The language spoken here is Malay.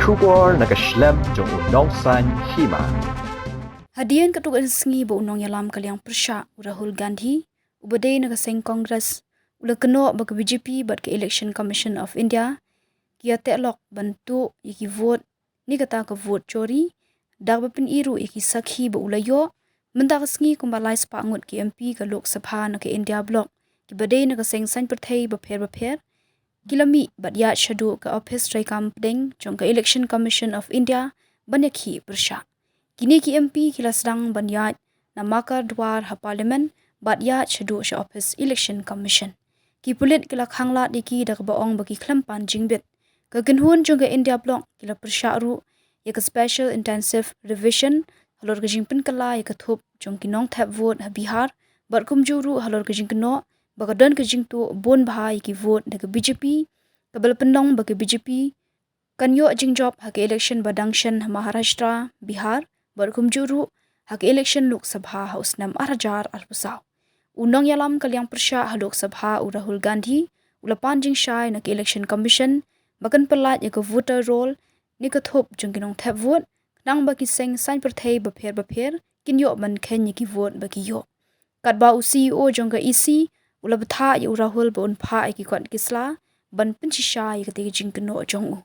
Shubor nakaslem jong unong san Hima. Hadian ketuk sengi bo unong yalam kaliang persya Rahul Gandhi ubadai nakaseng Kongres ula keno bak BJP bat ke Election Commission of India kia teklok bantu iki vote ni kata ke vote chori dak bapin iru iki sakhi bo ula yo mentak sengi kumbalai sepangut ki MP ke Lok Sabha na ke India block ki badai nakaseng san perthai bapher kilami bat ya shadu ke office trai kampdeng jong ke Election Commission of India banyakhi persya kini ki MP kila sedang banyat na makar dwar ha parlimen bat ya shadu sha office Election Commission ki pulit kila khanglat diki dak baong bagi klampan jingbit ke genhun jong ke India block kila persya ru ya ke special intensive revision Halor ke Jingkynnoh kala ya ke thup jong kinong thap vote ha Bihar bat kumjuru Halor ke Jingkynnoh bagadan ke jingtu bon bahai ki vote de ke BJP kabel pendong bagi BJP kanyo jingjob ha ke election badangshan Maharashtra Bihar berkumjuru ha ke election Lok Sabha House nam arajar arpusaw unong yalam kaliang persya ha Lok Sabha Rahul Gandhi ulapan jing shai na ke election commission bakan pelat ya ke voter roll ni ke thop jong kinong thap vote nang baki seng san perthai bapher kinyo ban khen ki vote baki yo katba CEO jong ke EC ula betha ya Rahul bon pha ki kwat kisla ban pinchisha ya ke Jingkynnoh jong